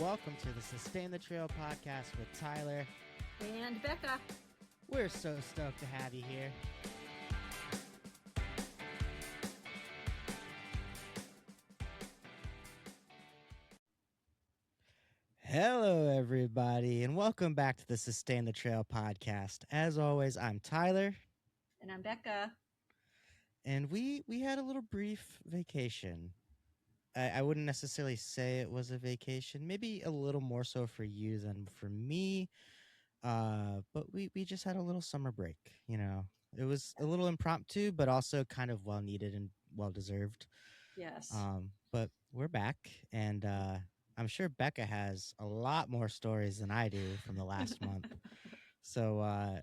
Welcome to the Sustain the Trail podcast with Tyler and Becca. We're so stoked to have you here. Hello, everybody, and welcome back to the Sustain the Trail podcast. As always, I'm Tyler. And I'm Becca. And we had a little brief vacation. I wouldn't necessarily say it was a vacation, maybe a little more so for you than for me. But we just had a little summer break, you know. It was a little impromptu, but also kind of well needed and well deserved. Yes. But we're back, and I'm sure Becca has a lot more stories than I do from the last month. So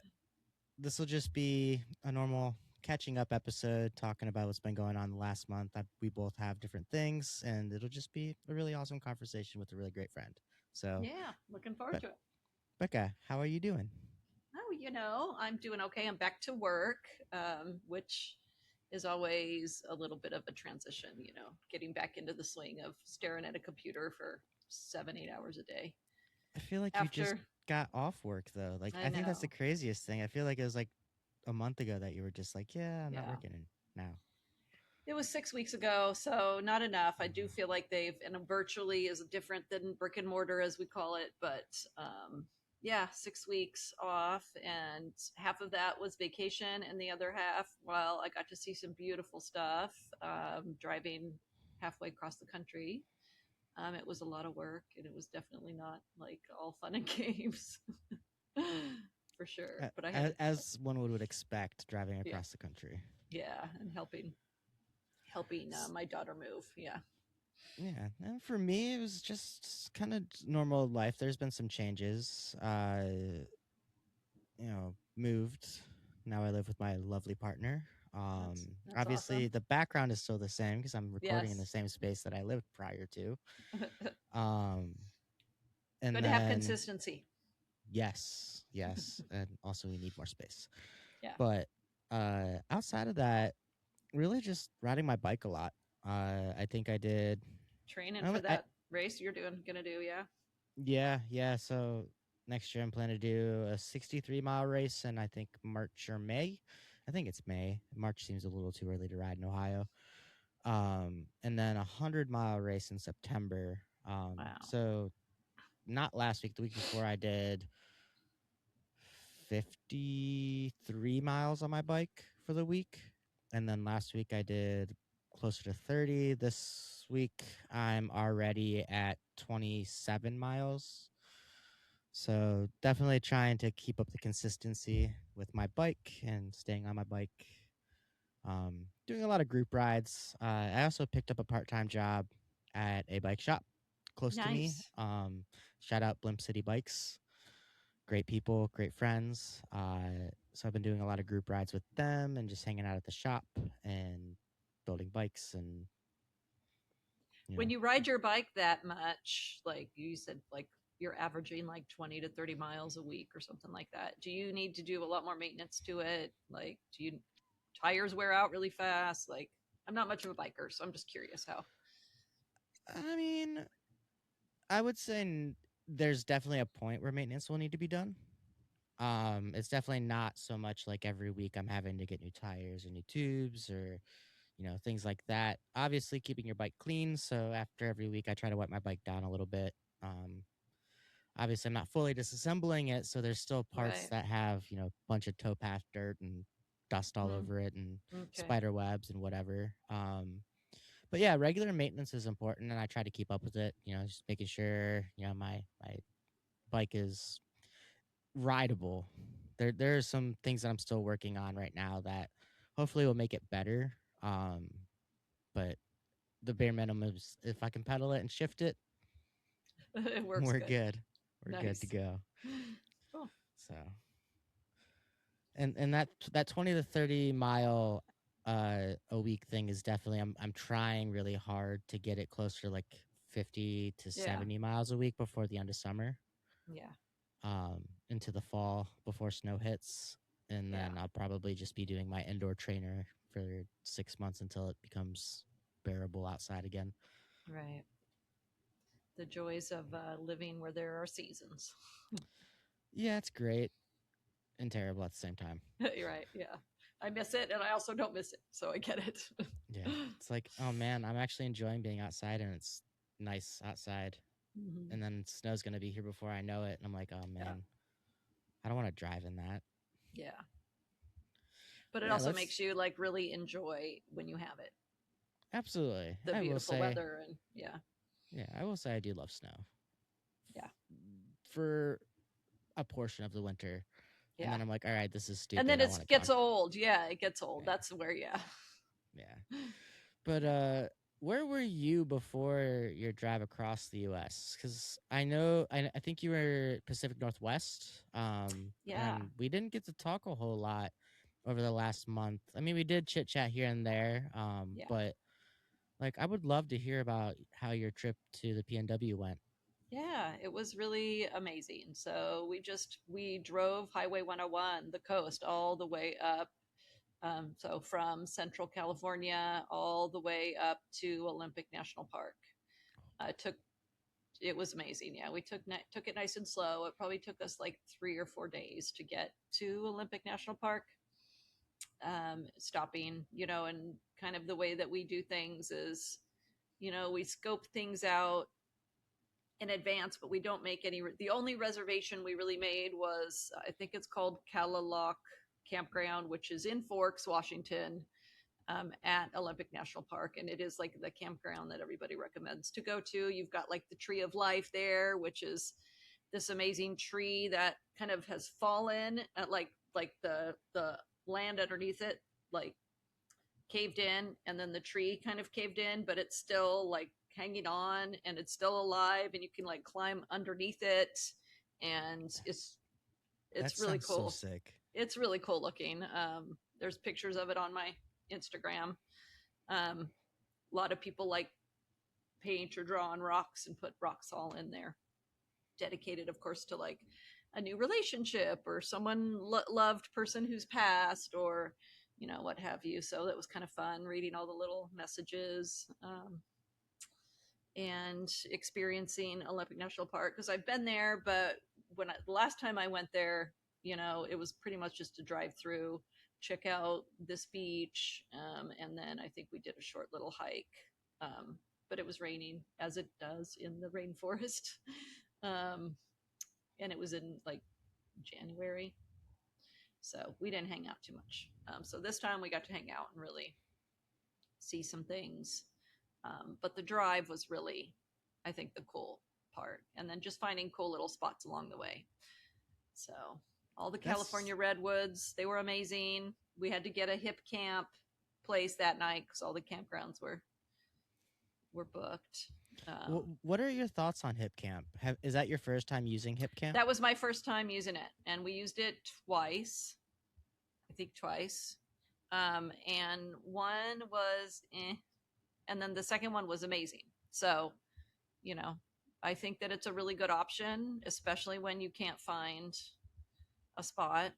this will just be a normal catching up episode, talking about what's been going on the last month. We both have different things, and it'll just be a really awesome conversation with a really great friend. So yeah, looking forward to it. Becca, how are you doing? Oh, I'm doing okay. I'm back to work, which is always a little bit of a transition, getting back into the swing of staring at a computer for 7-8 hours a day. I feel like you just got off work, though. Like, I think that's the craziest thing. I feel like it was like a month ago that you were just like, I'm not working now. It was 6 weeks ago, so not enough. I do feel like and virtually is different than brick and mortar, as we call it, but 6 weeks off, and half of that was vacation, and the other half, well, I got to see some beautiful stuff, driving halfway across the country. It was a lot of work, and it was definitely not like all fun and games. For sure. But as one would expect, driving across the country. Yeah, and helping my daughter move. Yeah, and for me it was just kind of normal life. There's been some changes. Moved. Now I live with my lovely partner. That's obviously awesome. The background is still the same because I'm recording in the same space that I lived prior to. And good to have consistency. Yes, and also we need more space. Yeah. But outside of that, really just riding my bike a lot. I think I did training for that race you're gonna do. Yeah. So next year I'm planning to do a 63-mile race in I think March or May. I think it's May. March seems a little too early to ride in Ohio. And then 100-mile race in September. Wow. So not last week, the week before, I did 53 miles on my bike for the week. And then last week I did closer to 30. This week I'm already at 27 miles. So definitely trying to keep up the consistency with my bike and staying on my bike. Doing a lot of group rides. I also picked up a part-time job at a bike shop close to me. Shout out Blimp City Bikes. Great people, great friends. So I've been doing a lot of group rides with them and just hanging out at the shop and building bikes. And when you ride your bike that much, like you said, like you're averaging like 20 to 30 miles a week or something like that, do you need to do a lot more maintenance to it? Like, tires wear out really fast? Like, I'm not much of a biker, so I'm just curious how. I mean, I would say there's definitely a point where maintenance will need to be done. It's definitely not so much like every week I'm having to get new tires or new tubes or things like that. Obviously keeping your bike clean, so after every week I try to wipe my bike down a little bit. Obviously I'm not fully disassembling it, so there's still parts that have a bunch of towpath dirt and dust all over it and spider webs and whatever. But yeah, regular maintenance is important, and I try to keep up with it. Just making sure my bike is rideable. There are some things that I'm still working on right now that hopefully will make it better. But the bare minimum is if I can pedal it and shift it, it works. We're good. We're good to go. Cool. So, and that 20 to 30 mile a week thing is definitely I'm trying really hard to get it closer to like 50 to 70 miles a week before the end of summer. Yeah. Into the fall before snow hits, and then I'll probably just be doing my indoor trainer for 6 months until it becomes bearable outside again. Right. The joys of living where there are seasons. Yeah, it's great and terrible at the same time. You're right. Yeah. I miss it and I also don't miss it. So I get it. Yeah. It's like, oh man, I'm actually enjoying being outside and it's nice outside. Hmm. And then snow's gonna be here before I know it. And I'm like, oh Yeah. man, I don't want to drive in that. Yeah. But it Yeah, also let's makes you like really enjoy when you have it, absolutely. the I will beautiful say, weather. And yeah. yeah, I will say I do love snow Yeah. for a portion of the winter. And Yeah. then I'm like, all right, this is And stupid. then I it want it gets gone. old. Yeah. It gets old. Yeah. That's where, yeah. Yeah. But where were you before your drive across the US? Cuz I think you were Pacific Northwest. Yeah. And we didn't get to talk a whole lot over the last month. I mean, we did chit chat here and there. Yeah. But like I would love to hear about how your trip to the PNW went. Yeah, it was really amazing. So we drove Highway 101, the coast, all the way up. So from Central California all the way up to Olympic National Park. Took It was amazing. Yeah, we took it nice and slow. It probably took us like 3 or 4 days to get to Olympic National Park. Stopping, and kind of the way that we do things is, we scope things out in advance, but we don't make any. The only reservation we really made was, I think it's called Kalaloch Campground, which is in Forks, Washington, at Olympic National Park. And it is like the campground that everybody recommends to go to. You've got like the Tree of Life there, which is this amazing tree that kind of has fallen at like the land underneath it, like caved in, and then the tree kind of caved in, but it's still like hanging on and it's still alive and you can like climb underneath it, and That it's really sounds so cool. sick. It's really cool looking. There's pictures of it on my Instagram. A lot of people like paint or draw on rocks and put rocks all in there, dedicated of course to like a new relationship or someone loved person who's passed, or what have you. So that was kind of fun reading all the little messages, and experiencing Olympic National Park, because I've been there, but the last time I went there, it was pretty much just a drive through, check out this beach, and then I think we did a short little hike. But it was raining, as it does in the rainforest, um, and it was in like January, so we didn't hang out too much. So this time we got to hang out and really see some things. But the drive was really, I think, the cool part. And then just finding cool little spots along the way. So all the That's California redwoods, they were amazing. We had to get a hip camp place that night because all the campgrounds were booked. what are your thoughts on Hip Camp? Is that your first time using Hip Camp? That was my first time using it, and we used it twice. I think twice. And one was and then the second one was amazing. So, you know, I think that it's a really good option, especially when you can't find a spot.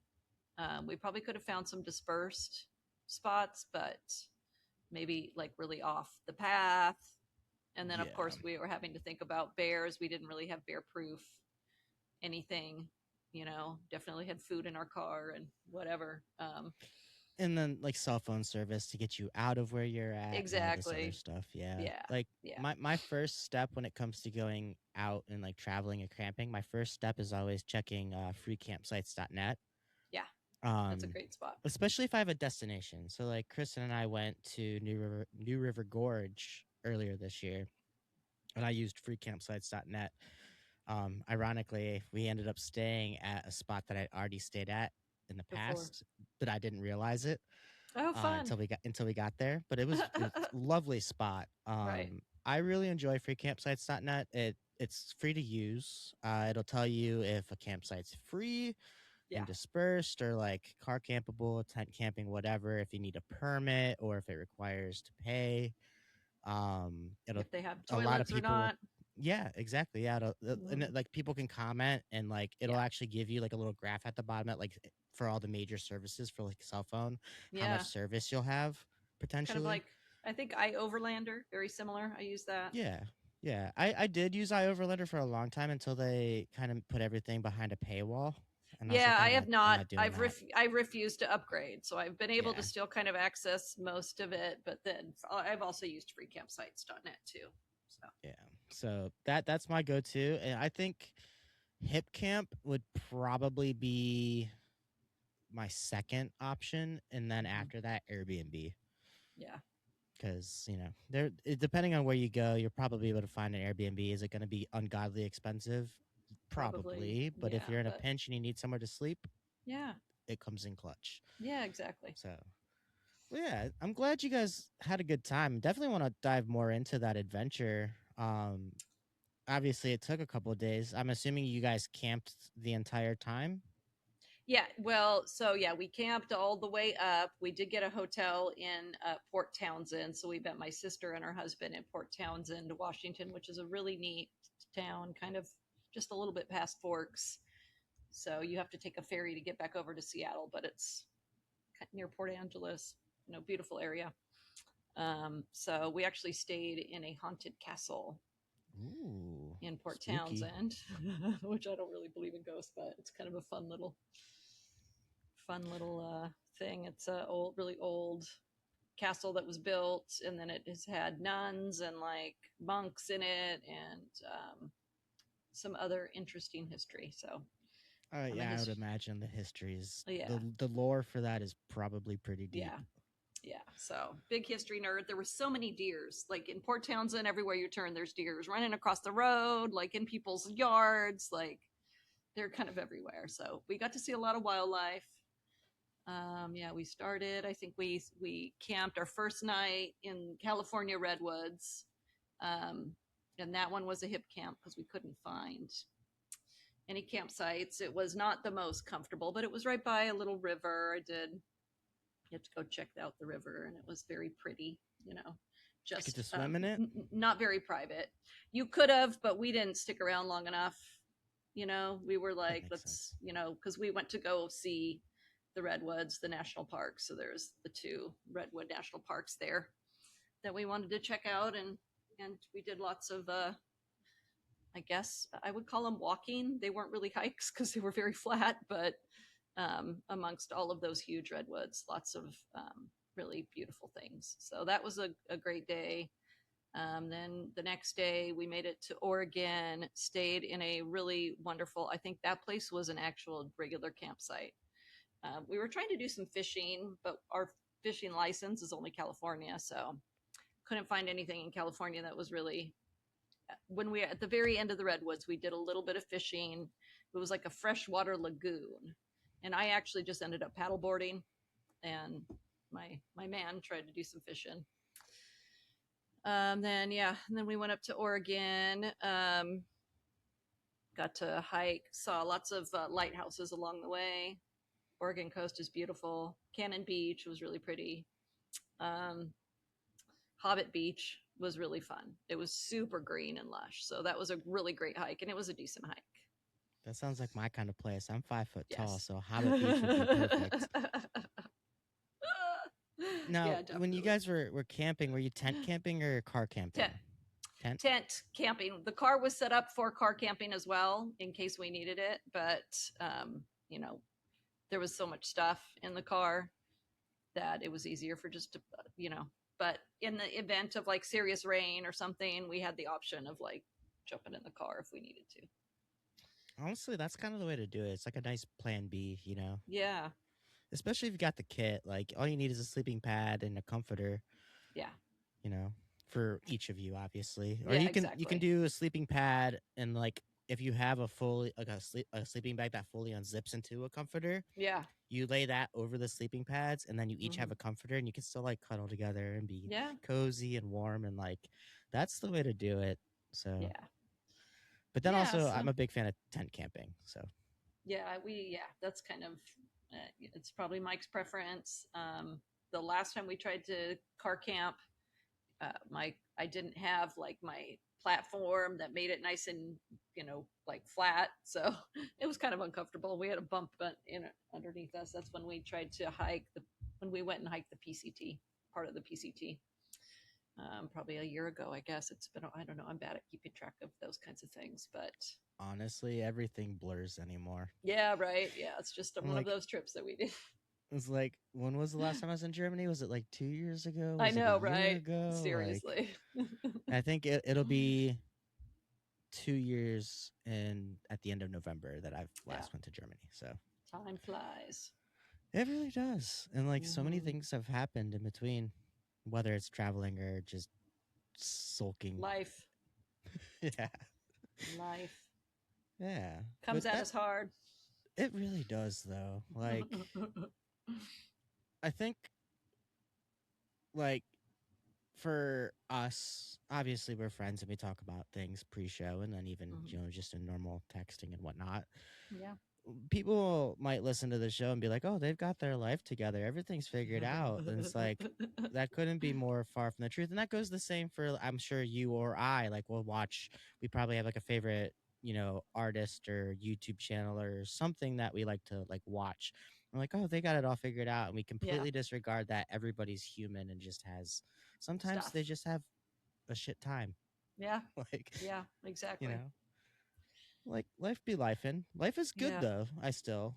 We probably could have found some dispersed spots, but maybe like really off the path. And then, of Yeah. course, we were having to think about bears. We didn't really have bear proof anything, definitely had food in our car and whatever. And then like cell phone service to get you out of where you're at and all this other Exactly. stuff. Yeah. Yeah. Like Yeah. my first step when it comes to going out and like traveling and camping, my first step is always checking freecampsites.net. Yeah. That's a Um great spot. especially if I have a destination. So like Kristen and I went to New River Gorge earlier this year and I used freecampsites.net. Ironically, we ended up staying at a spot that I'd already stayed at in the Before. past, but I didn't realize it Oh, fun. until we got there. But it's a lovely spot. Right. I really enjoy freecampsites.net. It's free to use. It'll tell you if a campsite's free Yeah. and dispersed or like car campable, tent camping, whatever. If you need a permit or if it requires to pay. It'll If they have a lot of toilets or people will not. yeah, exactly. Yeah, and Mhm. like people can comment and like it'll Yeah. actually give you like a little graph at the bottom that like for all the major services for like cell phone, how much Yeah. service you'll have Kind of potentially. like, I think iOverlander, very similar. I use that. Yeah. Yeah, I did use iOverletter for a long time until they kind of put everything behind a paywall, and I was Yeah, like, I have I'm not. not doing that. I refused to upgrade, so I've been able to Yeah, still kind of access most of it. But then I've also used freecampsites.net too. So yeah. So that's my go-to, and I think HipCamp would probably be my second option, and then mhm. after that, Airbnb. Yeah, Because depending on where you go, you're probably able to find an Airbnb. Is it going to be ungodly expensive? probably. Probably, but if Yeah, you're in a but pinch and you need somewhere to sleep, yeah, it comes in clutch. yeah, exactly. So, well, yeah, I'm glad you guys had a good time. Definitely want to dive more into that adventure. Obviously, it took a couple of days. I'm assuming you guys camped the entire time. Yeah, well, so yeah, we camped all the way up. We did get a hotel in Port Townsend, so we met my sister and her husband in Port Townsend, Washington, which is a really neat town, kind of just a little bit past Forks. So you have to take a ferry to get back over to Seattle, but it's near Port Angeles, beautiful area. So we actually stayed in a haunted castle Ooh, in Port spooky. Townsend, which I don't really believe in ghosts, but it's kind of a fun little thing. It's a old, really old castle that was built, and then it has had nuns and like monks in it, and some other interesting history. So I'm a Yeah, I would his, imagine the history is yeah, the lore for that is probably pretty deep. yeah, yeah. So big history nerd. There were so many deers, like in Port Townsend. Everywhere you turn, there's deers running across the road, like in people's yards, like they're kind of everywhere. So we got to see a lot of wildlife. Yeah, we started. I think we camped our first night in California redwoods, um, and that one was a hip camp because we couldn't find any campsites. It was not the most comfortable, but it was right by a little river. I did get to go check out the river, and it was very pretty. You know, I get to just swim in it. not very private. You could have, but we didn't stick around long enough. We were That like, makes let's, sense. because we went to go see the redwoods, the national park. So there's the two redwood national parks there that we wanted to check out, and we did lots of I guess I would call them walking. They weren't really hikes because they were very flat, but amongst all of those huge redwoods, lots of really beautiful things. So that was a great day. Then the next day, we made it to Oregon, stayed in a really wonderful, I think that place was an actual regular campsite. We were trying to do some fishing, but our fishing license is only California. So couldn't find anything in California that was really. When we at the very end of the redwoods, we did a little bit of fishing. It was like a freshwater lagoon, and I actually just ended up paddleboarding, and my man tried to do some fishing. Then yeah, and then we went up to Oregon. Got to hike, saw lots of lighthouses along the way. Oregon coast is beautiful. Cannon Beach was really pretty. Um, Hobbit Beach was really fun. It was super green and lush, so that was a really great hike, and it was a decent hike. That sounds like my kind of place. I'm 5 foot tall, Yes. so Hobbit Beach would be perfect. Now, Yeah, when you definitely. guys were camping, were you tent camping or car Tent, camping? Tent. tent camping. The car was set up for car camping as well in case we needed it, but um, you know, there was so much stuff in the car that it was easier for just to, but in the event of like serious rain or something, we had the option of like jumping in the car if we needed to. Honestly, that's kind of the way to do it. It's like a nice plan B. Yeah. Especially if you got the kit. Like all you need is a sleeping pad and a comforter, Yeah. you know, for each of you, obviously. Or Yeah, you can exactly. do a sleeping pad and like if you have a fully like a sleeping bag that fully unzips into a comforter, Yeah. you lay that over the sleeping pads and then you each have Hmm. a comforter and you can still like cuddle together and be Yeah. cozy and warm and like that's the way to do it. So, Yeah. but then Yeah. also So I'm a big fan of tent camping. So, yeah, that's kind of it's probably Mike's preference. The last time we tried to car camp, my I didn't have like my platform that made it nice and like flat, so it was kind of uncomfortable. We had a bump in underneath us. That's when we tried to hike the when we went and hiked the PCT part of the PCT. probably a year ago, I guess. It's been, I don't know, I'm bad at keeping track of those kinds of things, but Honestly, everything blurs anymore. yeah, right. Yeah, it's just I'm one of like, those trips that we did. it's like, when was the last time I was in Germany? Was it like 2 years ago? I Was it a know, year right? ago? Like, Seriously. I think it'll be 2 years in at the end of November that I've Yeah, last went to Germany. So time flies. it really does, and like so many Hmm. things have happened in between, whether it's traveling or just sulking. Life, Yeah, life yeah, but comes at that us hard. it really does though. Like I think like for us, obviously we're friends and we talk about things pre-show and then even Mhm. just in normal texting and whatnot. Yeah. People might listen to the show and be like, "Oh, they've got their life together. Everything's figured out." And it's like that couldn't be more far from the truth. And that goes the same for I'm sure you or I. Like we'll watch. We probably have like a favorite, artist or YouTube channel or something that we like to like watch. We're like, "Oh, they got it all figured out," and we Yeah. completely disregard that everybody's human and just has. Sometimes Stuff. they just have a shit time. Yeah. like Yeah. you Exactly. know like life be life in life is good Yeah. though. I still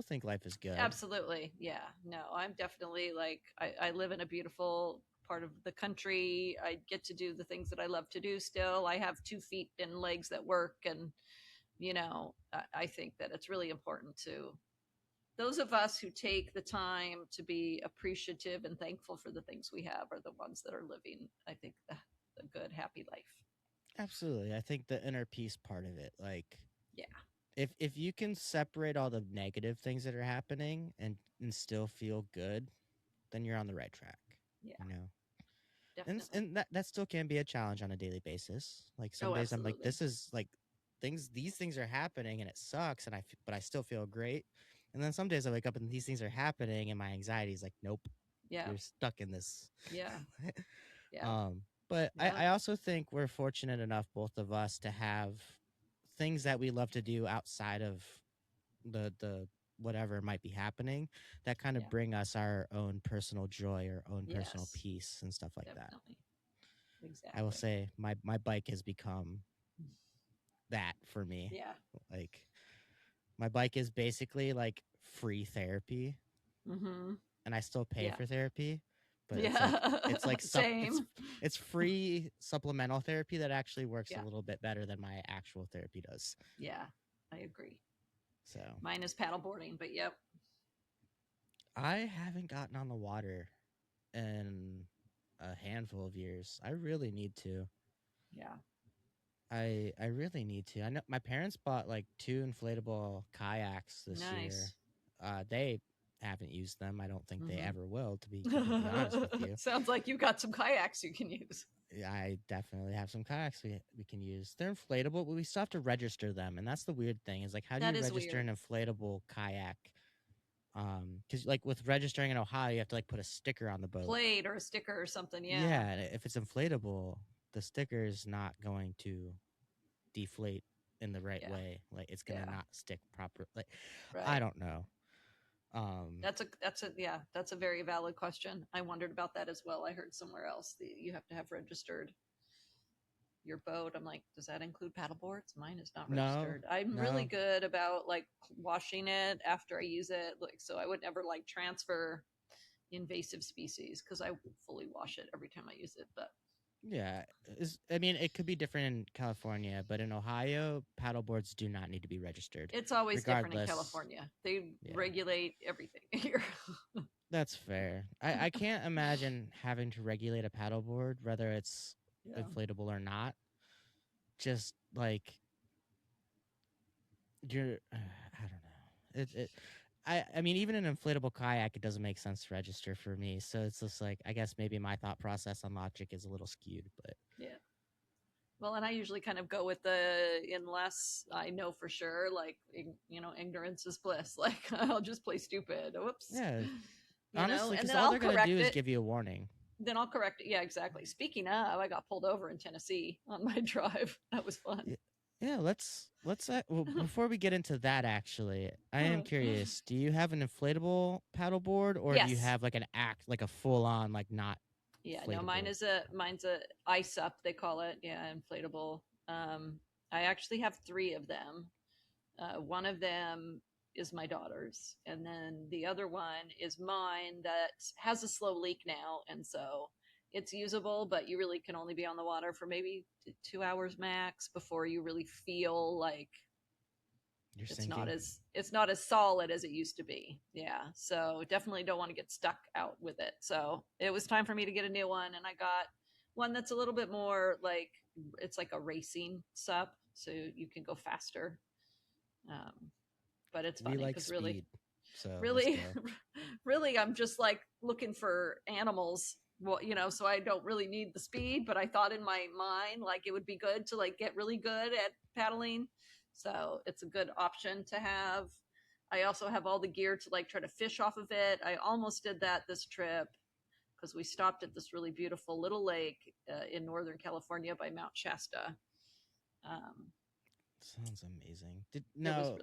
think life is good. Absolutely. Yeah. No, I'm definitely like, I live in a beautiful part of the country. I get to do the things that I love to do still. I have 2 feet and legs that work. And, I think that it's really important to those of us who take the time to be appreciative and thankful for the things we have are the ones that are living, I think, the good, happy life. Absolutely. I think the inner peace part of it, like Yeah. if you can separate all the negative things that are happening and still feel good, then you're on the right track, Yeah. you know. And Definitely. and that still can be a challenge on a daily basis. Like some Oh, days I'm like absolutely. this is like these things are happening and it sucks but I still feel great. And then some days I wake up and these things are happening and my anxiety is like nope, Yeah. you're stuck in this. Yeah. Yeah. um but I, Yeah. I also think we're fortunate enough, both of us, to have things that we love to do outside of the whatever might be happening that kind of Yeah. bring us our own personal joy or own personal Yes. peace and stuff like that. Definitely. I will Exactly. say my bike has become that for me. Yeah. Like my bike is basically like free therapy, Mm-hmm. and I still pay Yeah. for therapy, but Yeah. it's like Same. it's free supplemental therapy that actually works a Yeah. little bit better than my actual therapy does. Yeah. I agree. So Mine is paddleboarding, but yep. I haven't gotten on the water in a handful of years. I really need to. Yeah. I really need to. I know my parents bought like two inflatable kayaks this year. Nice. They haven't used them. I don't think they Mm-hmm. ever will, to be completely honest with you. Sounds like you got some kayaks you can use. I definitely have some kayaks we can use. They're inflatable, but we still have to register them, and that's the weird thing. Is like, how do That you is register weird. an inflatable kayak? Because like with registering in Ohio, you have to like put a sticker on the boat. Plate or a sticker or something. Yeah. Yeah, and if it's inflatable, the sticker is not going to deflate in the right Yeah. way. Like it's gonna Yeah. not stick proper. Like I Right. don't know. Um, That's a very valid question. I wondered about that as well. I heard somewhere else that you have to have registered your boat. I'm like, does that include paddle boards? Mine is not no, registered. I'm really no, good about like washing it after I use it. Like, so I would never like transfer invasive species because I fully wash it every time I use it. But yeah. I mean, it could be different in California, but in Ohio, paddle boards do not need to be registered, it's always different in regardless. California. They Yeah, regulate everything here. that's fair. I can't imagine having to regulate a paddleboard, whether it's Yeah. inflatable or not. Just like you're, I don't know. I mean, even an inflatable kayak, it doesn't make sense to register for me. So it's just like, I guess maybe my thought process on logic is a little skewed, but Yeah. Well, and I usually kind of go with the unless I know for sure, like, ignorance is bliss. Like, I'll just play stupid. Whoops. yeah, honestly, And because then all I'll they're gonna do correct is it. give you a warning. Then I'll correct it. Yeah, exactly. Speaking of, I got pulled over in Tennessee on my drive. That was fun. Yeah, yeah. Let's well, before we get into that, actually, I am curious. Do you have an inflatable paddleboard, or do you Yes. have like an act, like a full on, like not? Yeah, no, inflatable. mine's a ice up they call it. Yeah, inflatable. I actually have three of them. One of them is my daughter's, and then the other one is mine that has a slow leak now, and so it's usable, but you really can only be on the water for maybe 2 hours max before you really feel like You're sinking. it's not as solid as it used to be. Yeah, so definitely don't want to get stuck out with it. So it was time for me to get a new one, and I got one that's a little bit more like it's like a racing sup, so you can go faster. Um, but it's We funny like because really, speed, so let's really, go. really, I'm just like looking for animals. Well, so I don't really need the speed, but I thought in my mind like it would be good to like get really good at paddling. So it's a good option to have. I also have all the gear to like try to fish off of it. I almost did that this trip because we stopped at this really beautiful little lake in Northern California by Mount Shasta. Um, Sounds amazing. it was Now, really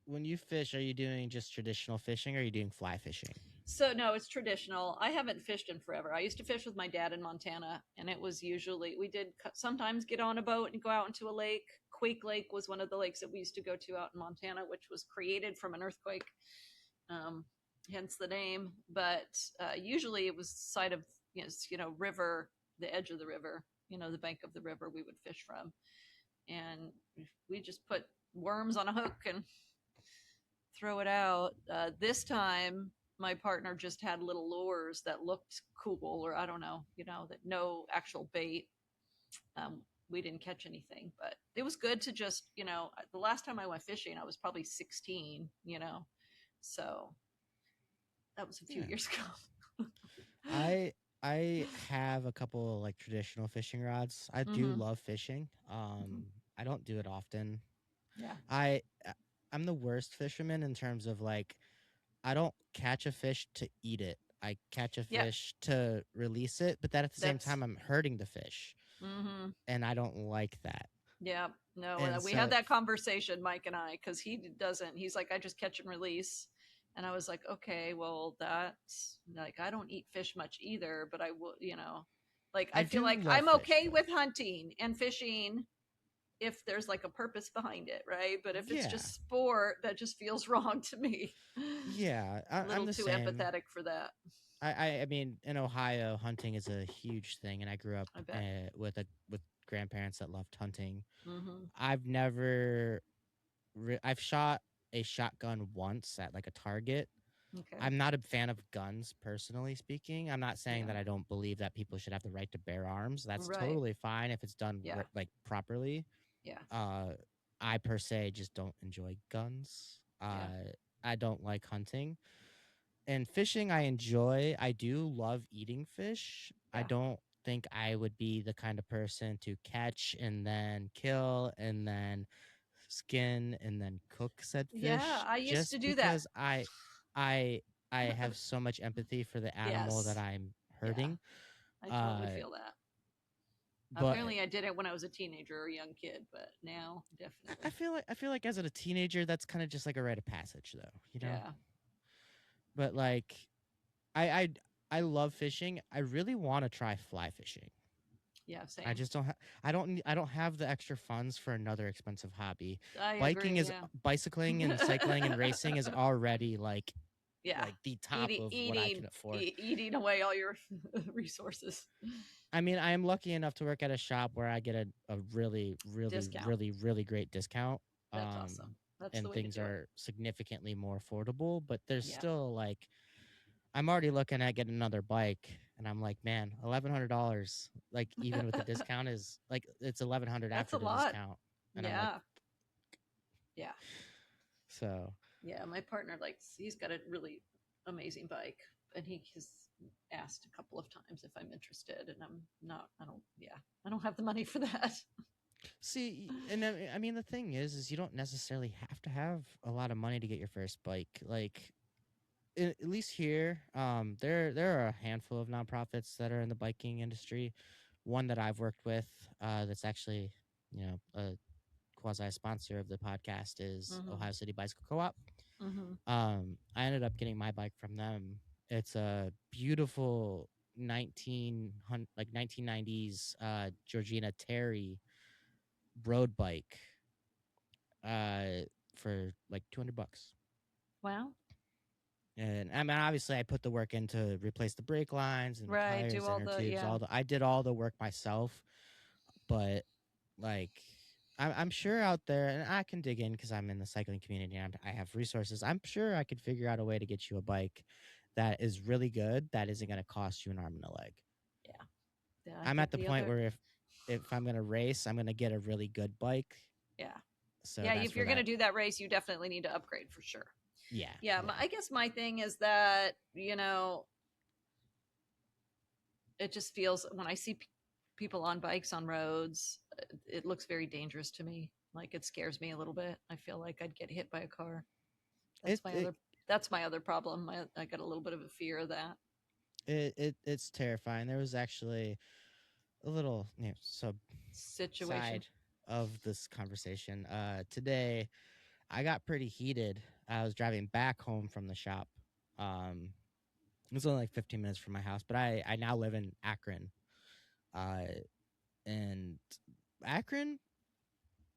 when you fish, are you doing just traditional fishing or are you doing fly fishing? So no, it's traditional. I haven't fished in forever. I used to fish with my dad in Montana, and it was usually we did sometimes get on a boat and go out into a lake. Quake Lake was one of the lakes that we used to go to out in Montana, which was created from an earthquake, um, hence the name. But usually it was the side of river, the edge of the river, the bank of the river we would fish from, and we just put worms on a hook and throw it out. This time, my partner just had little lures that looked cool, or I don't know, that no actual bait. We didn't catch anything, but it was good to just, the last time I went fishing, I was probably 16, so that was a few Yeah. years ago. I I have a couple like traditional fishing rods. I do Mm-hmm. love fishing. Mm-hmm. I don't do it often. Yeah. I I'm the worst fisherman in terms of like I don't catch a fish to eat it. I catch a Yep. fish to release it, but that at the same That's. time I'm hurting the fish, Mm-hmm. and I don't like that. Yeah, no, And we had so that conversation, Mike and I, because he doesn't. He's like, I just catch and release, and I was like, okay, well, that's like I don't eat fish much either, but I will, like I I feel do like love I'm fish okay though. with hunting and fishing if there's like a purpose behind it, right? But if it's Yeah. just sport, that just feels wrong to me. Yeah, A I'm little the too same. empathetic for that, I mean, in Ohio, hunting is a huge thing, and I grew up I bet. with grandparents that loved hunting. Mm-hmm. I've never I've shot a shotgun once at like a target. Okay. I'm not a fan of guns, personally speaking. I'm not saying Yeah. that I don't believe that people should have the right to bear arms. That's Right. totally fine if it's done Yeah. like properly. Yeah. Uh, I per se just don't enjoy guns. Yeah. I don't like hunting. And fishing I enjoy. I do love eating fish. I Yeah. don't think I would be the kind of person to catch and then kill and then skin and then cook said Yeah. fish I used just to do that. because I I have so much empathy for the animal that Yes. I'm Yeah. hurting. I totally Uh feel that. but Apparently, I did it when I was a teenager or a young kid, but now I definitely. feel like as a teenager that's kind of just like a rite of passage though, you know? Yeah. But like I I I love fishing. I really want to try fly fishing. Yeah. I Same. just don't I don't have the extra funds for another expensive hobby. I Biking agree. is Yeah. bicycling and cycling and racing is already Yeah. like the top of what I can afford. Eating away all your resources. I mean, I am lucky enough to work at a shop where I get a really, really, Discount. really, really great discount. That's Um, awesome. That's the and way to things do it. are significantly more affordable, but there's Yeah. still like I'm already looking at getting another bike, and I'm like, man, $1,100, like even with the discount is like it's 1,100 That's after a the lot. discount, and I'm like, Yeah. Yeah. so Yeah. My partner likes. He's got a really amazing bike, and he has asked a couple of times if I'm interested, and I'm not. I don't. Yeah. I don't have the money for that. see, and I mean the thing is you don't necessarily have to have a lot of money to get your first bike, like at least here, there are a handful of nonprofits that are in the biking industry. One that I've worked with, that's actually a quasi sponsor of the podcast is Mm-hmm. Ohio City Bicycle Co-op. Mm-hmm. I ended up getting my bike from them. It's a beautiful. like 1990s Georgina Terry road bike uh for like $200. Wow. And I mean, obviously, I put the work in to replace the brake lines and the Right. Do tires, all inner the, tubes, yeah. all the. I did all the work myself, but like, I'm sure out there, and I can dig in because I'm in the cycling community and I have resources. I'm sure I could figure out a way to get you a bike that is really good that isn't going to cost you an arm and a leg. Yeah. Yeah. I I'm think at the the point other, where if I'm going to race, I'm going to get a really good bike. yeah. So Yeah. that's If where you're going to that. do that race, you definitely need to upgrade for sure. Yeah, Yeah. yeah. I guess my thing is that, it just feels when I see people on bikes on roads, it looks very dangerous to me. Like it scares me a little bit. I feel like I'd get hit by a car. It That's my it other that's my other problem. I got a little bit of a fear of that it's terrifying. There was actually a little sub situation. side of this conversation. Today I got pretty heated. I was driving back home from the shop. Um, it was only like 15 minutes from my house, but I now live in Akron. Uh, and Akron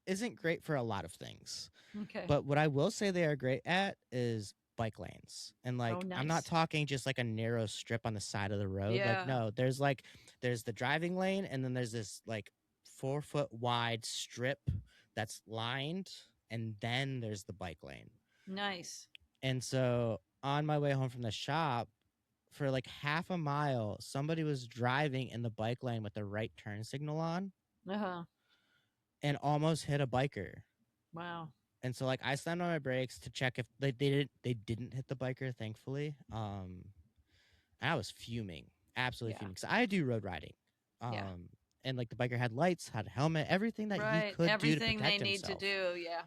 isn't great for a lot of things. Okay. But what I will say they are great at is bike lanes. And Oh, like I'm not nice. talking just like a narrow strip on the side of the road. Like Yeah. no, there's the driving lane and then there's this like 4 foot wide strip that's lined and then there's the bike lane. Nice. And so on my way home from the shop for like half a mile, somebody was driving in the bike lane with the right turn signal on Uh huh. and almost hit a biker. Wow. And so like I slammed on my brakes to check if they didn't hit the biker, thankfully. I was fuming, absolutely Yeah. fuming, because I do road riding. Yeah. Um, and like the biker had lights, had a helmet, everything that he Right. could do to Everything they protect need to himself. do. Yeah.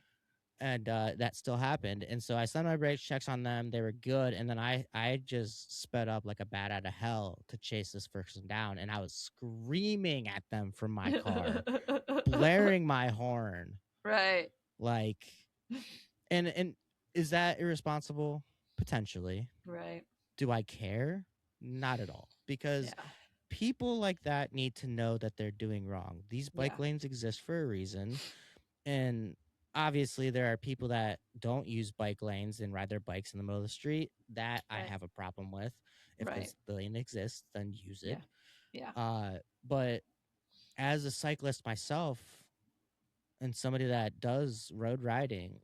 And that still happened. And so I slammed my brakes, checks on them, they were good. And then I just sped up like a bat out of hell to chase this person down. And I was screaming at them from my car, blaring my horn, Right. like and is that irresponsible? Potentially. Right. Do I care? Not at all. Because Yeah. people like that need to know that they're doing wrong. These Yeah. bike lanes exist for a reason. And obviously, there are people that don't use bike lanes and ride their bikes in the middle of the street. That I Right. have a problem with. If Right. this lane exists, then use it. Yeah. Yeah. But as a cyclist myself and somebody that does road riding,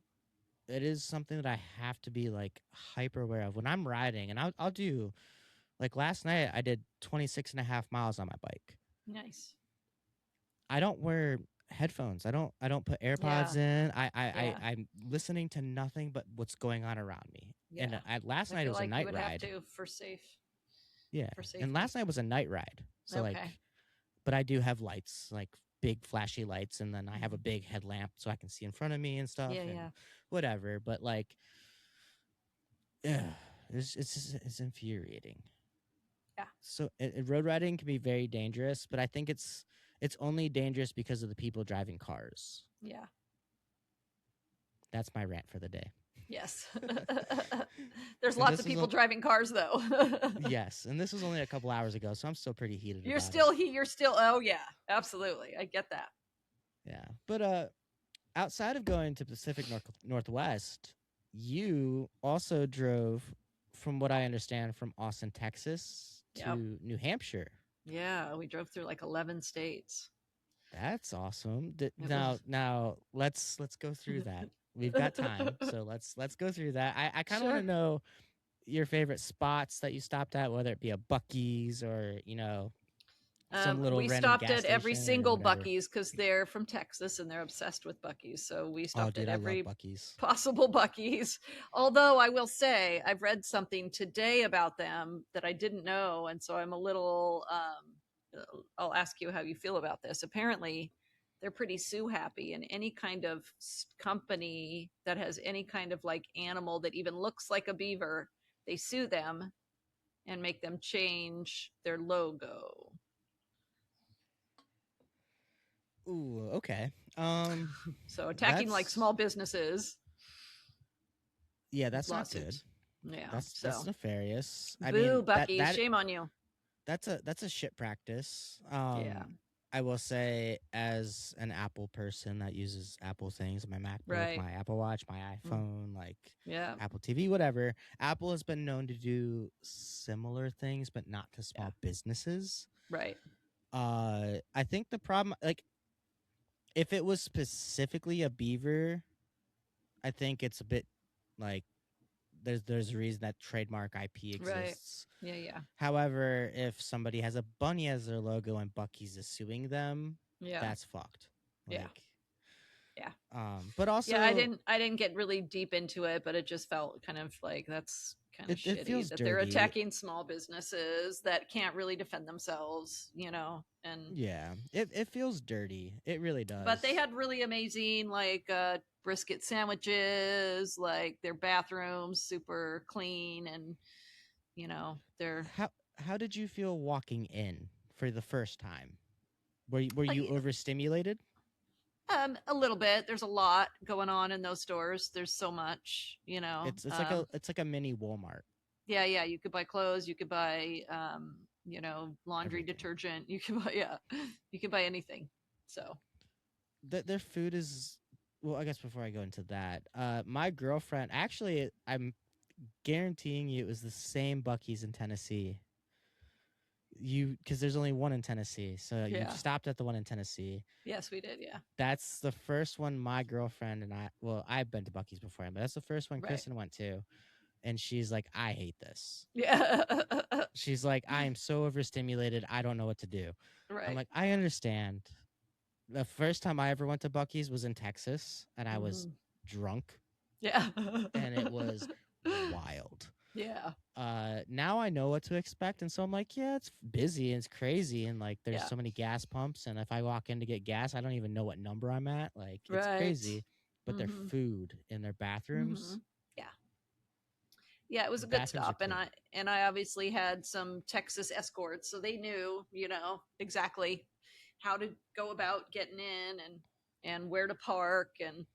it is something that I have to be like hyper aware of when I'm riding. And I'll do like last night, I did 26 and a half miles on my bike. Nice. I don't wear headphones. I don't put Yeah. AirPods in. Yeah. I'm listening to nothing but what's going on around me. And Yeah. last I night it feel was a like you night would have ride. to Yeah. for And safety. last night was a night ride. So Okay. like but I do have lights, like big flashy lights, and then I have a Mhm. big headlamp so I can see in front of me and stuff Yeah. and Yeah. whatever. But like ugh, it's infuriating. Yeah. So road riding can be very dangerous, but I think it's only dangerous because of the people driving cars. Yeah. That's my rant for the day. Yes. There's And lots this of was people driving cars though. yes, and this was only a couple hours ago, so I'm still pretty heated You're about it. still you're still oh yeah, absolutely. I get that. Yeah, but outside of going to Pacific Northwest, you also drove, from what I understand, from Austin, Texas Yep. to New Hampshire. Yeah, we drove through like 11 states. That's awesome. It was Now let's go through that. We've got time, so let's go through that. I kind of want to Sure. know your favorite spots that you stopped at, whether it be a Bucky's or some little We random stopped gas at every station or single whatever. Bucky's because they're from Texas and they're obsessed with Bucky's. So we Oh, stopped at dude, I love every Bucky's. possible Bucky's. Although I will say, I've read something today about them that I didn't know. And so I'm a little, I'll ask you how you feel about this. Apparently, they're pretty sue happy, and any kind of company that has any kind of like animal that even looks like a beaver, they sue them and make them change their logo. Ooh, okay. So attacking like That's small businesses, yeah, that's not good. lawsuits. Yeah. That's So nefarious. I boo, mean, Bucky's. Shame on you. that's a shit practice. Yeah. I will say, as an Apple person that uses Apple things, my MacBook, Right. my Apple Watch, my Mm. iPhone, like Yeah. Apple TV, whatever. Apple has been known to do similar things, but not to Yeah. small businesses. Right. I think the problem, like, if it was specifically a beaver, I think it's a bit like there's a reason that trademark IP Right. exists. Yeah. Yeah. However, if somebody has a bunny as their logo and Bucky's is suing them, Yeah. that's fucked. Yeah. Like, Yeah. but Yeah, also I didn't get really deep into it, but it just felt kind of like that's kind of it shitty feels that they're dirty. attacking small businesses that can't really defend themselves, you know. And Yeah, it feels dirty. It really but they does. had really amazing like brisket sandwiches, like their bathrooms super clean and you know, they're How did you feel walking in for the first time? Were you overstimulated? a little bit. There's a lot going on in those stores. There's so much, you know. It's like a mini Walmart. Yeah, yeah, you could buy clothes, you could buy you know, laundry Everything. detergent, you could buy yeah, you could buy anything. So, Their food is, well, I guess before I go into that, my girlfriend, actually, I'm guaranteeing you it was the same Bucky's in Tennessee. You Because there's only one in Tennessee, so you yeah. stopped at the one in Tennessee. Yes, we did, yeah. That's the first one my girlfriend and I, well, I've been to Bucky's before, but that's the first one Right. Kristen went to, and she's like, I hate this. Yeah. She's like, I am so overstimulated, I don't know what to do. I'm Right. like, I understand. The first time I ever went to Bucky's was in Texas, and I was Mhm. drunk, Yeah. and it was wild. Yeah. Now I know what to expect, and so I'm like, yeah, it's busy and it's crazy, and like there's Yeah. so many gas pumps, and if I walk in to get gas, I don't even know what number I'm at. Like, it's Right. crazy. But their Mhm. food in their bathrooms, Mhm. Yeah. Yeah, it was the a good bathrooms are stop, clean. and I obviously had some Texas escorts, so they knew, you know, exactly how to go about getting in and where to park and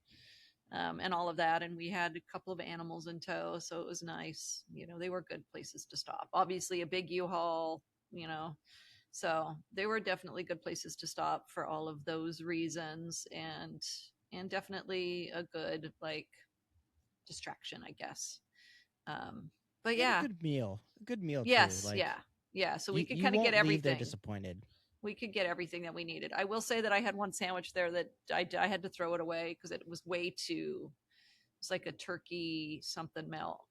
all of that. And we had a couple of animals in tow, so it was nice. You know, they were good places to stop. Obviously, a big U-Haul, you know, so they were definitely good places to stop for all of those reasons, and definitely a good like distraction, I guess. Um, but And a yeah, good meal too. yes, Like, yeah, yeah. So we you could you kind of get won't leave there everything. disappointed. We could get everything that we needed. I will say that I had one sandwich there that I had to throw it away because it was way too. It's like a turkey something melt,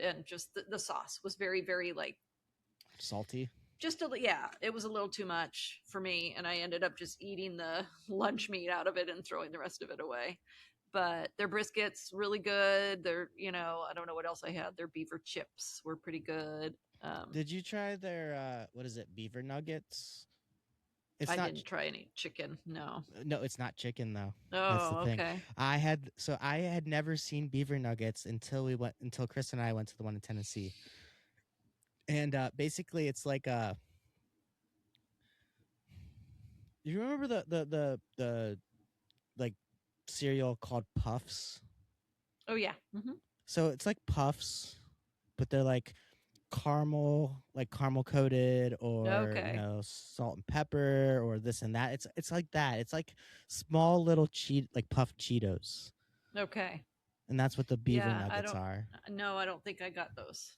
and just the sauce was very very like Salty. just a yeah. It was a little too much for me, and I ended up just eating the lunch meat out of it and throwing the rest of it away. But their briskets really good. They're you know I don't know what else I had. Their beaver chips were pretty good. Did you try their what is it, beaver nuggets? It's I not. didn't try any chicken. No. No, it's not chicken though. That's the Oh, thing. okay. I had never seen beaver nuggets until Chris and I went to the one in Tennessee. And basically it's like you remember the like cereal called Puffs? Oh yeah. Hmm. So it's like Puffs, but they're like caramel coated, or Okay. salt and pepper, or this and that. It's like that. It's like small little like puffed Cheetos. Okay. And that's what the beaver Yeah, I nuggets don't. are. No, I don't think I got those.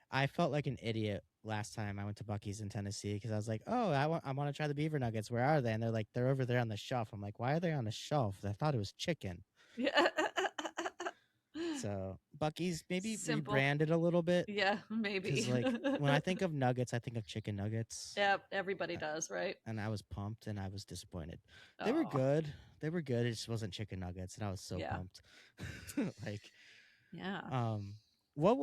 I felt like an idiot last time I went to Bucky's in Tennessee, because I was like, "Oh, I want to try the beaver nuggets. Where are they?" And they're like, "They're over there on the shelf." I'm like, "Why are they on the shelf? I thought it was chicken." Yeah. So Bucky's maybe Simple. rebranded a little bit, Yeah, because maybe. like when I think of nuggets, I think of chicken nuggets, Yeah, everybody uh, does, right? and I was pumped and I was disappointed. They were Oh, good. They were good. It just wasn't chicken nuggets, and I was so yeah. pumped. Like, Yeah. Um, what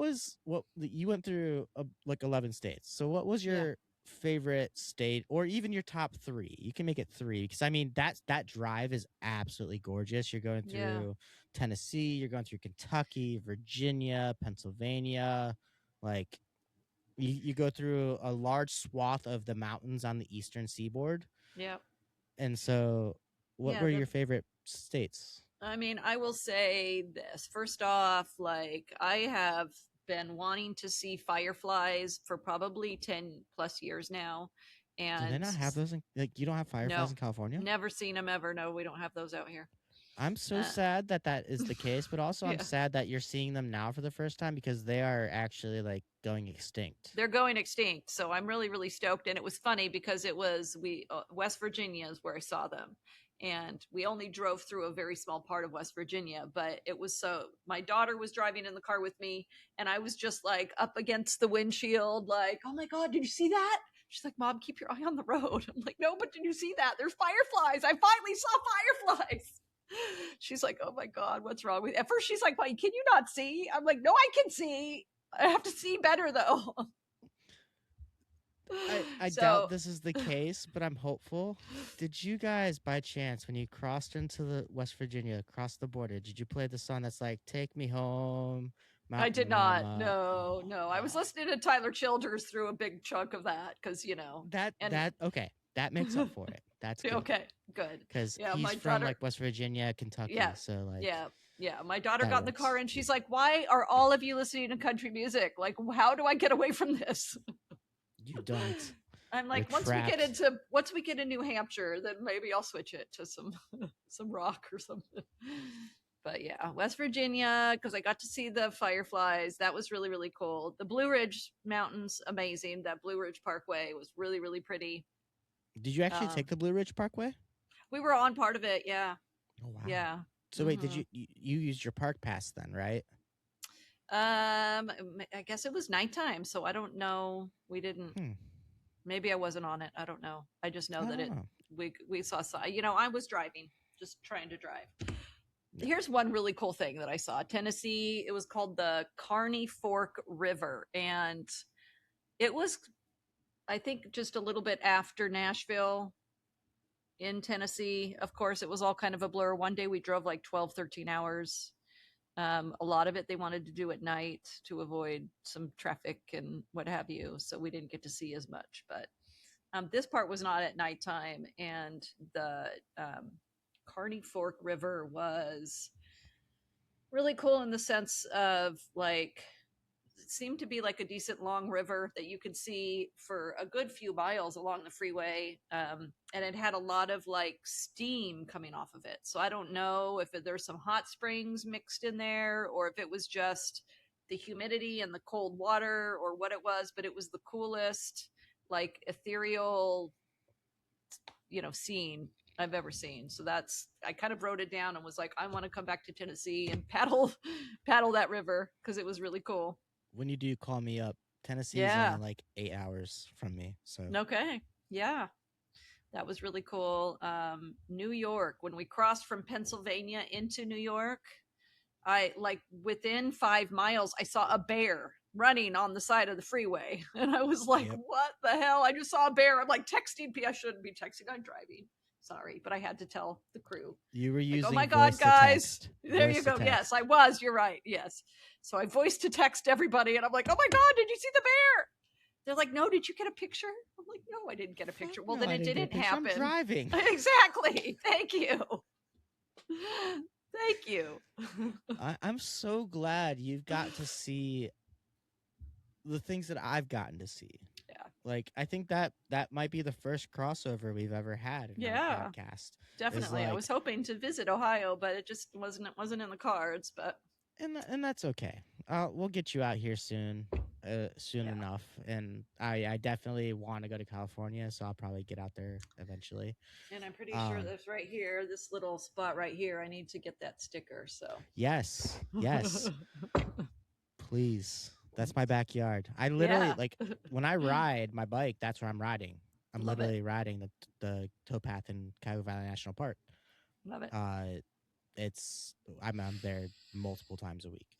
you went through, like 11 states. So what was Yeah. your favorite state, or even your top three? You can make it three, because I mean that drive is absolutely gorgeous. You're going Yeah. through Tennessee, you're going through Kentucky, Virginia, Pennsylvania. Like, you go through a large swath of the mountains on the eastern seaboard. Yeah. And so, what Yeah, were the your favorite states? I mean, I will say this. First off, like I have been wanting to see fireflies for probably 10 plus years now. Do they And not have those? Like, you don't have fireflies no, in California? never seen them ever. No, we don't have those out here. I'm so Uh, sad that that is the case, but also I'm yeah. sad that you're seeing them now for the first time because they are actually like going extinct. They're going extinct. So I'm really, really stoked. And it was funny because it was West Virginia is where I saw them. And we only drove through a very small part of West Virginia, but it was so my daughter was driving in the car with me, and I was just like up against the windshield, like, oh my God, did you see that? She's like, Mom, keep your eye on the road. I'm like, no, but did you see that? There's fireflies. I finally saw fireflies. She's like, oh my God, what's wrong with you? At first, she's like, wait, can you not see? I'm like, no, I can see. I have to see better though. I doubt So this is the case, but I'm hopeful. Did you guys, by chance, when you crossed into the West Virginia, across the border, did you play the song that's like "Take Me Home, I did Mountain not. Mama"? No, no. I was Oh, listening to Tyler Childers through a big chunk of that because, and that okay. That makes up for it. That's good okay, good. because Yeah, he's my from daughter, like West Virginia, Kentucky. yeah, So like yeah, yeah. My daughter that got in the car works. and she's like, why are all of you listening to country music? Like, how do I get away from this? You don't. I'm You're like, trapped. once we get in New Hampshire, then maybe I'll switch it to some some rock or something. But yeah, West Virginia, because I got to see the fireflies. That was really, really cool. The Blue Ridge Mountains, amazing. That Blue Ridge Parkway was really, really pretty. Did you actually Um, take the Blue Ridge Parkway? we were on part of it. Yeah, Oh wow. yeah. So wait, did hmm you used your park pass then, right? I guess it was nighttime, so I don't know. We didn't. Hmm. Maybe I wasn't on it. I don't know. I just know that it. Oh. We saw. I was driving, just trying to drive. Yeah. Here's one really cool thing that I saw. Tennessee. It was called the Kearney Fork River, and it was, I think, just a little bit after Nashville in Tennessee. Of course, it was all kind of a blur. One day we drove like 12, 13 hours. A lot of it they wanted to do at night to avoid some traffic and what have you. So we didn't get to see as much. But this part was not at nighttime. And the Kearney Fork River was really cool in the sense of like it seemed to be like a decent long river that you could see for a good few miles along the freeway. And it had a lot of like steam coming off of it. So I don't know if there's some hot springs mixed in there or if it was just the humidity and the cold water or what it was, but it was the coolest, like ethereal, scene I've ever seen. So that's I kind of wrote it down and was like, I want to come back to Tennessee and paddle paddle that river because it was really cool. When you do call me up, Tennessee is only Yeah. like 8 hours from me. So Okay. Yeah. That was really cool. New York, when we crossed from Pennsylvania into New York, I like within 5 miles, I saw a bear running on the side of the freeway. And I was like, yep. what the hell? I just saw a bear. I'm like texting I shouldn't be texting. I'm driving. Sorry, but I had to tell the crew. You were Like, oh my using God, voice to guys. text. There you Voice to go. Yes, text. I was. You're right. Yes. So I voiced to text everybody and I'm like, oh my God, did you see the bear? They're like, no, did you get a picture? I'm like, no, I didn't get a Fuck picture. Well, no, then I it didn't get a didn't picture. I'm happen. driving. Exactly. Thank you. Thank you. I'm so glad you've got to see the things that I've gotten to see. Yeah. Like, I think that might be the first crossover we've ever had in our Yeah. podcast. Is Definitely. I was like, hoping to visit Ohio, but it wasn't in the cards, but and that's okay. We'll get you out here soon, soon yeah. enough. And I definitely want to go to California, so I'll probably get out there eventually. And I'm pretty sure Um, that's right here, this little spot right here. I need to get that sticker, so. yes, yes, please. That's my backyard. I literally Yeah. like when I ride my bike. That's where I'm riding. I'm Love it. literally riding the towpath in Cuyahoga Valley National Park. Love it. Uh, it's I'm there multiple times a week.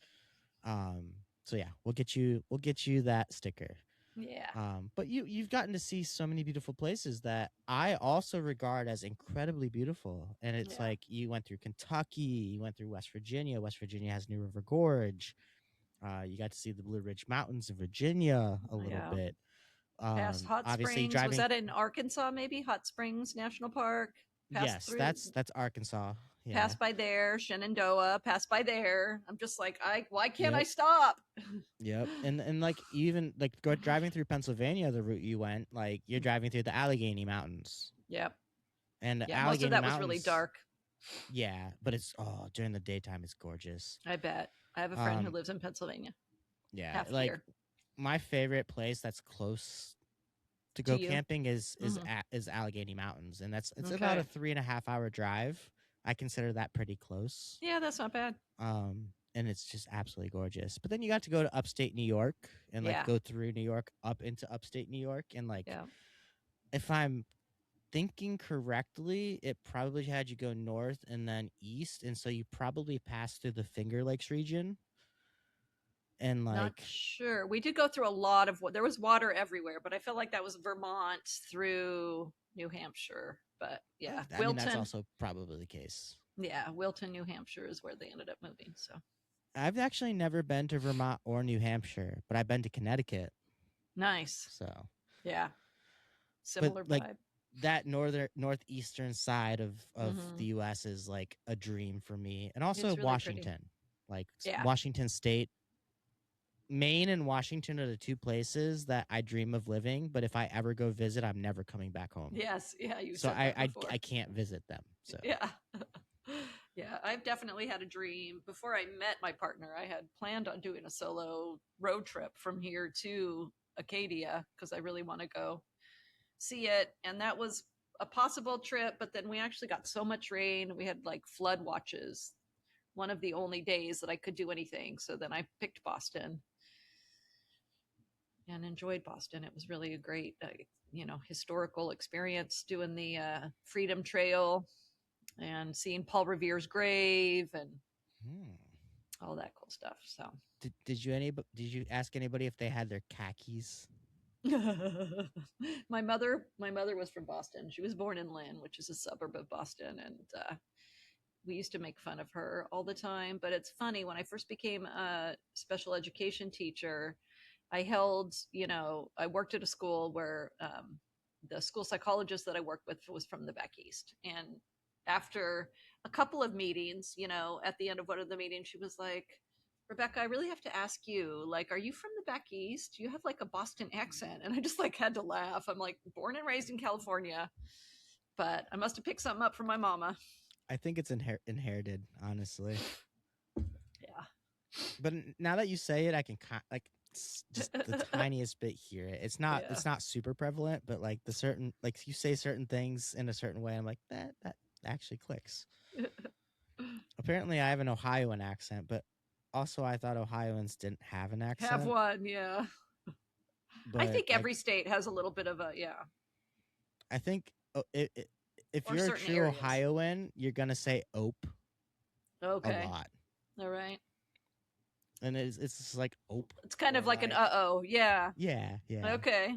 Um, so yeah, we'll get you that sticker. Yeah. But you've gotten to see so many beautiful places that I also regard as incredibly beautiful. And it's Yeah. like you went through Kentucky, you went through West Virginia. West Virginia has New River Gorge. You got to see the Blue Ridge Mountains of Virginia a little Yeah. bit. Past Hot Obviously Springs. Was driving. that in Arkansas, maybe? Hot Springs National Park? Passed Yes, through? that's Arkansas. Yeah. Pass by there, Shenandoah, pass by there. I'm just like, why can't I Yep. stop? Yep. And like even like driving through Pennsylvania, the route you went, like you're driving through the Allegheny Mountains. Yep. And the Yeah, most of Allegheny that was really Mountains, dark. yeah, but it's during the daytime it's gorgeous. I bet. I have a friend who Um lives in Pennsylvania, yeah, half the like year. my favorite place that's close to To go you? camping is Mm-hmm. is Allegheny Mountains, and it's about a Okay. 3.5 hour drive. I consider that pretty close. Yeah, that's not bad. And it's just absolutely gorgeous. But then you got to go to upstate New York and like Yeah. go through New York up into upstate New York, and like Yeah. if I'm thinking correctly, it probably had you go north and then east, and so you probably passed through the Finger Lakes region, and Not like sure. We did go through a lot of what there was water everywhere, but I felt like that was Vermont through New Hampshire. But yeah, I mean that's Wilton. also probably the case. Yeah, Wilton, New Hampshire is where they ended up moving. So I've actually never been to Vermont or New Hampshire, but I've been to Connecticut. nice. So, Yeah, but similar like vibe. that northeastern side of Mm-hmm. the US is like a dream for me. And It's also really pretty. Washington. Like Yeah. Washington State, Maine and Washington are the two places that I dream of living, but if I ever go visit, I'm never coming back home. Yes. Yeah, you So said that before. I can't visit them. So, Yeah. Yeah, I've definitely had a dream. Before I met my partner, I had planned on doing a solo road trip from here to Acadia because I really want to go see it. And that was a possible trip, but then we actually got so much rain. We had like flood watches, one of the only days that I could do anything. So then I picked Boston and enjoyed Boston. It was really a great, historical experience doing the Freedom Trail and seeing Paul Revere's grave and hmm. all that cool stuff. So Did you ask anybody if they had their khakis? my mother was from Boston. She was born in Lynn, which is a suburb of Boston, and we used to make fun of her all the time. But it's funny, when I first became a special education teacher, I worked at a school where the school psychologist that I worked with was from the back east. And after a couple of meetings, at the end of one of the meetings, she was like, Rebecca, I really have to ask you, like, are you from the back east? You have like a Boston accent. And I just like had to laugh. I'm like born and raised in California, but I must have picked something up from my mama. I think it's inherited, honestly. Yeah. But now that you say it, I can like just the tiniest bit hear it. Yeah. It's not super prevalent, but like the certain like you say certain things in a certain way, I'm like that actually clicks. Apparently, I have an Ohioan accent, but also I thought Ohioans didn't have an Have accent. one. Yeah. I But think every state has a little bit of a, yeah, I think if or you're a certain true areas. Ohioan, you're gonna say "ope" a Okay. lot, All right. and it's just like "ope" It's kind or of like an like oh. Yeah. yeah Okay.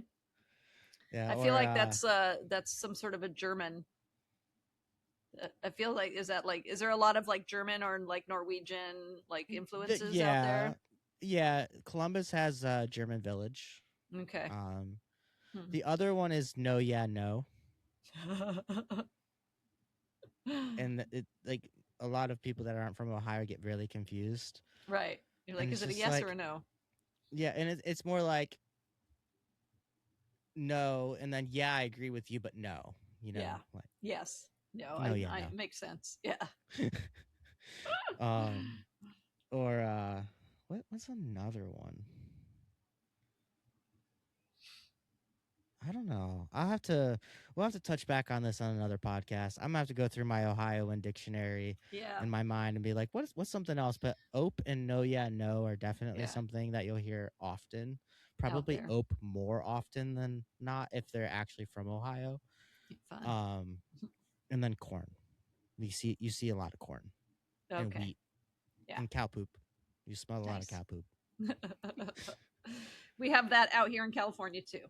yeah I feel or like that's some sort of a German. I feel like is there a lot of like German or like Norwegian like influences out yeah there? yeah. Columbus has German Village. Okay. Um, Hmm. the other one is No Yeah No, and it like a lot of people that aren't from Ohio get really confused, Right. You're like, and is it's it a just yes or a like no? yeah, and it's more like no, and then yeah, I agree with you, but no, Yeah. like Yes. No. no, yeah, I no. it makes sense. Yeah. um, or what's another one? I don't know. We'll have to touch back on this on another podcast. I'm gonna have to go through my Ohioan dictionary Yeah. in my mind and be like, what's something else? But ope and no, yeah, no are definitely Yeah. something that you'll hear often. Out Probably there. ope more often than not if they're actually from Ohio. Fun. Um, and then corn. You see a lot of corn and Okay. wheat Yeah. and cow poop. You smell a lot of Nice. cow poop. We have that out here in California too.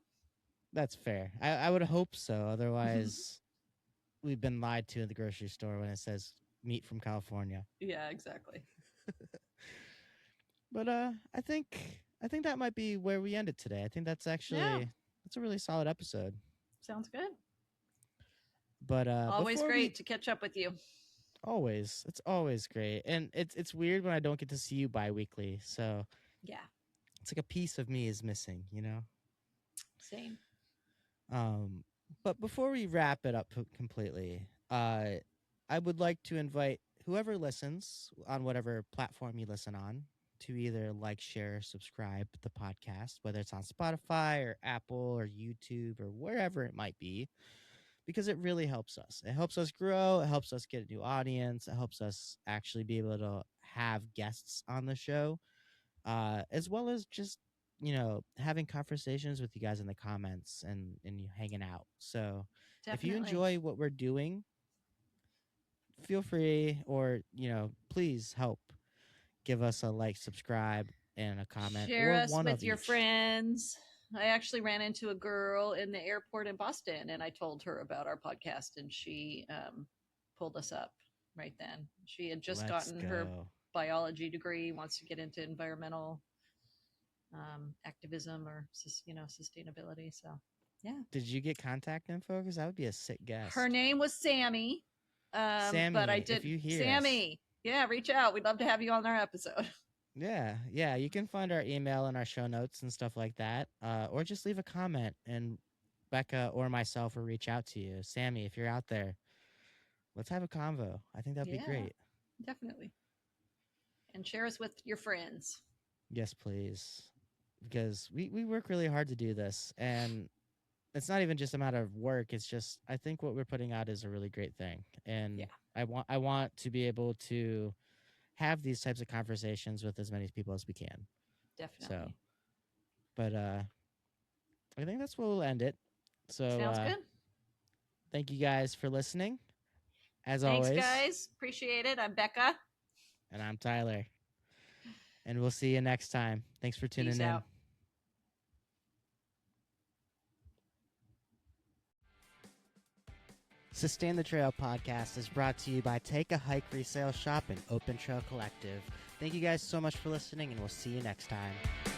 That's fair. I would hope so. Otherwise, we've been lied to in the grocery store when it says meat from California. Yeah, exactly. But I think that might be where we ended today. I think Yeah, that's a really solid episode. sounds good. But Always great to catch up with you. Always. It's always great. And it's weird when I don't get to see you bi-weekly. So Yeah, it's like a piece of me is missing, you know? same. Um, but before we wrap it up completely, I would like to invite whoever listens on whatever platform you listen on to either like, share, subscribe to the podcast, whether it's on Spotify or Apple or YouTube or wherever it might be, because it really helps us. It helps us grow. It helps us get a new audience. It helps us actually be able to have guests on the show, as well as just having conversations with you guys in the comments and you hanging out. So if you Definitely. enjoy what we're doing, feel free, or please help give us a like, subscribe, and a comment, Share or us one with of your each. friends. I actually ran into a girl in the airport in Boston, and I told her about our podcast, and she pulled us up right then. She had just Let's gotten her go. biology degree, wants to get into environmental activism or sustainability. So, yeah, Did you get contact info? Because that would be a sick her guest. name was Sammy, but I Sammy, if did you hear us, Sammy. Yeah, reach out. We'd love to have you on our episode. yeah, you can find our email in our show notes and stuff like that, or just leave a comment and Becca or myself will reach out to you. Sammy, if you're out there, let's have a convo. I think that'd be Yeah, great. definitely. And share us with your friends. Yes, please. Because we work really hard to do this. And it's not even just a matter of work. It's just I think what we're putting out is a really great thing. Yeah, And I want to be able to have these types of conversations with as many people as we can. So definitely. but I think that's where we'll end it. So Sounds good. thank you guys for listening, as Thanks, always. guys. Appreciate it. I'm Becca. And I'm Tyler. And we'll see you next time. Thanks for Peace tuning in. out. Sustain the Trail podcast is brought to you by Take a Hike Resale Shop and Open Trail Collective. Thank you guys so much for listening, and we'll see you next time.